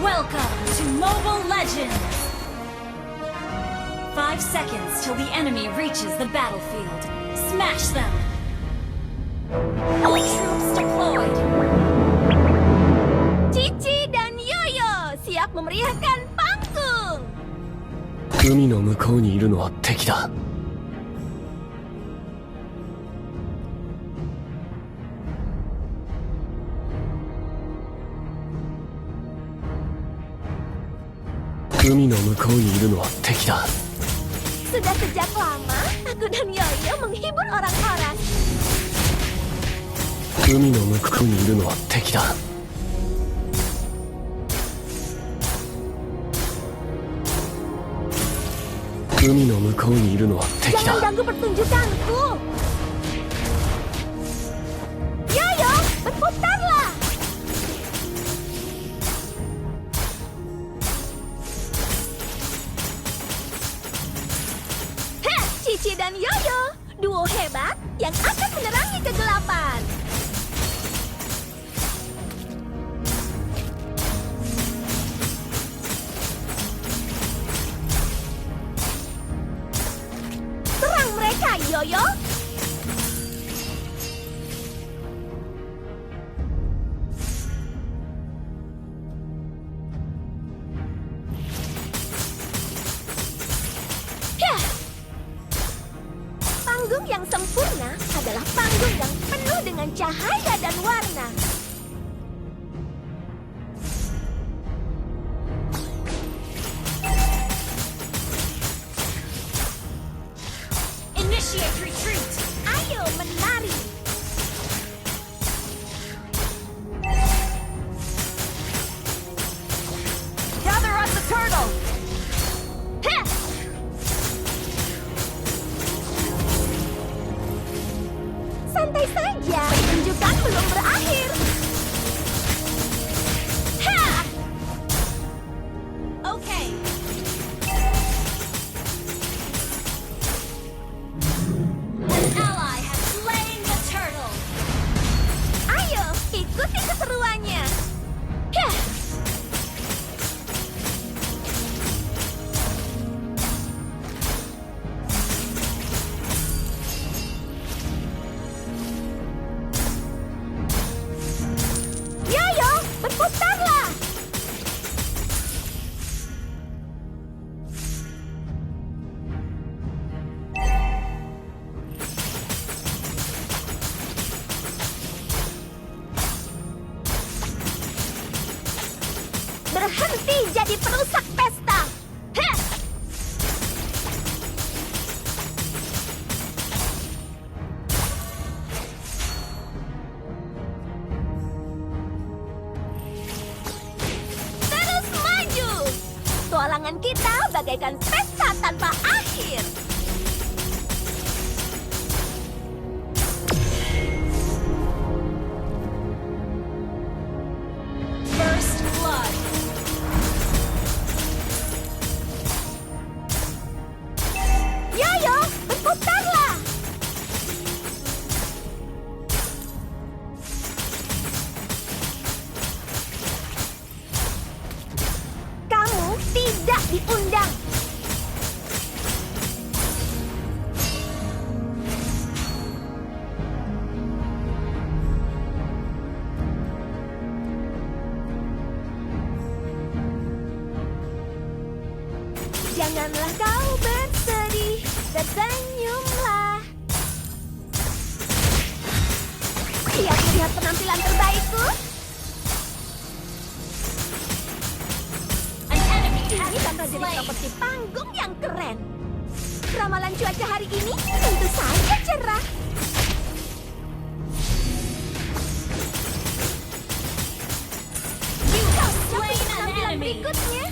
Welcome to Mobile Legends! 5 seconds till the enemy reaches the battlefield. Smash them! All troops deployed! Cici dan Yoyo siap memeriahkan panggung! 海の向こうにいるのは敵だ。海の向こうにいるのは敵だ。 Sudah sejak lama, aku dan Yoyo menghibur orang-orang. 海の向こうにいるのは敵だ。 海の向こうにいるのは敵 Jangan だ。 ganggu pertunjukanku. Yoyo, berputarlah. Heh, Cici dan Yoyo, duo hebat yang akan menerangi kegelapan. Serang mereka, Yoyo! Yah! Panggung yang sempurna adalah panggung yang penuh dengan cahaya dan warna. Initiate retreat! Ayo menari! Gather us the turtle! Heh! Santai saja, pertunjukan belum berakhir. Ha! Okay. An ally has slain the turtle! Ayo, ikuti keseruannya. Heh! Yoyo, berputarlah. Berhenti jadi perusak pesta. Heh! Terus maju. Tualangan kita bagaikan pesta tanpa akhir. First blood! Yoyo, berputarlah. Kamu tidak diundang. Janganlah kau bersedih, tersenyumlah. Siap melihat penampilan terbaikku? An enemy Ini has bakal been jadi slain! properti panggung yang keren. Ramalan cuaca hari ini tentu saja cerah. You have Tapi slain an penampilan enemy! berikutnya.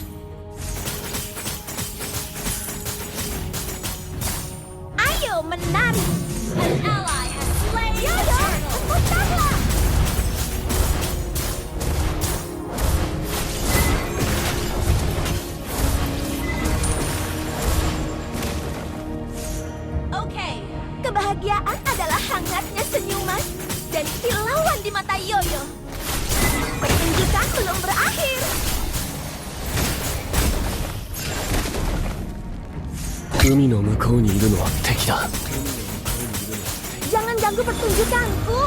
Ayo menari. An ally has slain the Yoyo, turtle! putarlah. Okay. Kebahagiaan adalah hangatnya senyuman dan kilauan di mata Yoyo. Pertunjukan belum berakhir. 海の向こうにいるのは敵だ。 Jangan ganggu pertunjukanku.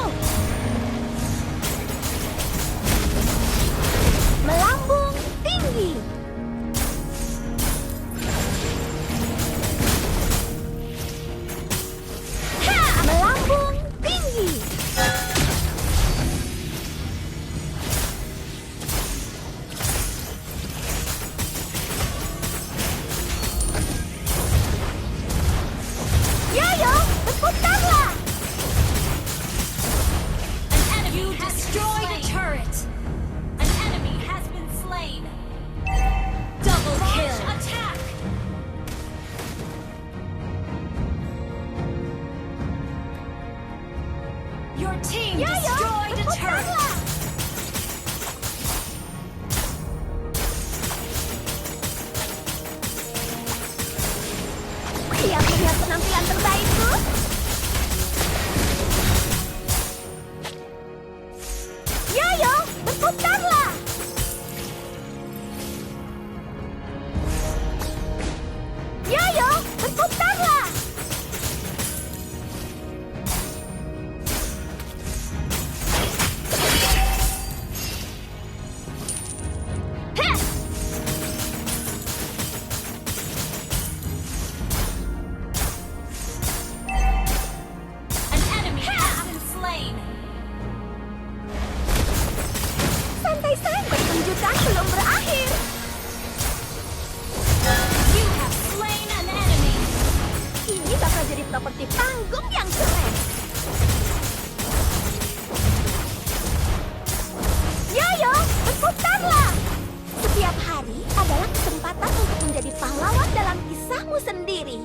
Melambung tinggi. Ha! Melambung tinggi. Yoyo, berputarlah. You destroyed a turret. An enemy has been slain. Double kill. Attack. Your team Yoyo, destroyed a turret. berputarlah. Siap melihat penampilan terbaikku? Yoyo, berputarlah. Yoyo, berputarlah. Heh. An enemy has been slain. Santai sayang, pertunjukan belum berakhir. You have slain an enemy. Ini bakal jadi properti panggung yang keren. Yoyo, berputarlah. Setiap hari adalah kesempatan untuk menjadi pahlawan dalam kisahmu sendiri.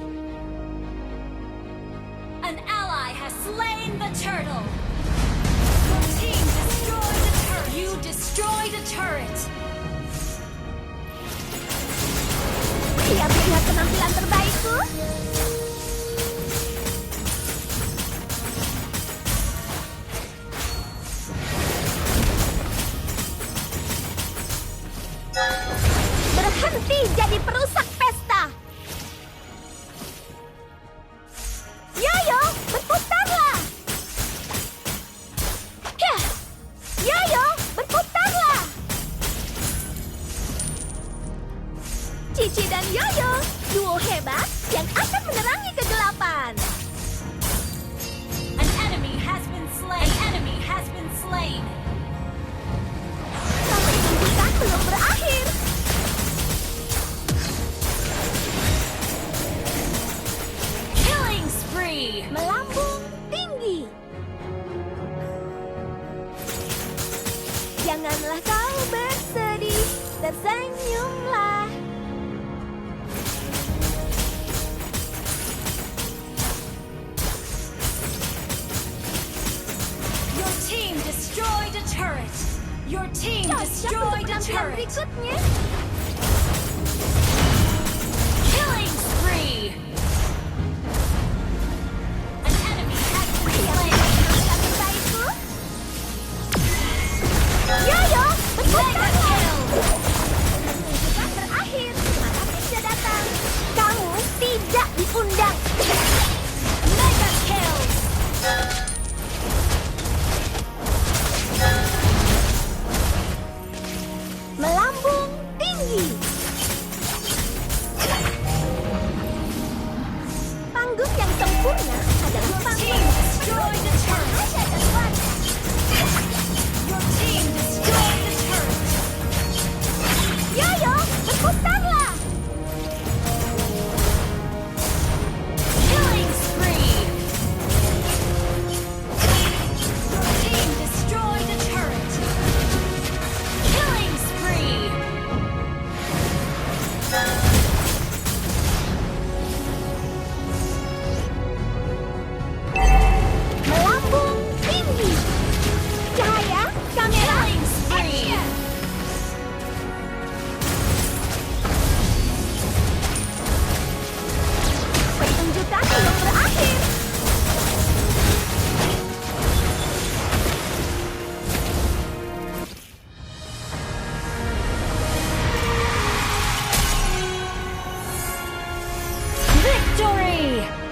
An ally has slain the turtle. Your team destroyed a turret. You destroyed a turret. Siap melihat penampilan terbaikku? Berhenti jadi perusak pesta. Yoyo, berputarlah. Yah. Yoyo, berputarlah. Cici dan Yoyo, duo hebat yang akan menerangi kegelapan. An enemy has been slain. An enemy has been slain. Sampai tuntutan belum berakhir. Killing spree. Melambung tinggi. Janganlah kau bersedih, tersenyumlah. Your team destroyed a turret. Your team Cocok untuk destroyed a penampilan turret. berikutnya. Killing spree. An enemy has been Siap slain. melihat penampilan terbaikku? Yoyo, Mega berputarlah. kill. Pertunjukan berakhir. Terima kasih sudah datang. Kamu tidak diundang. Mega kill. Melambung tinggi. Victory!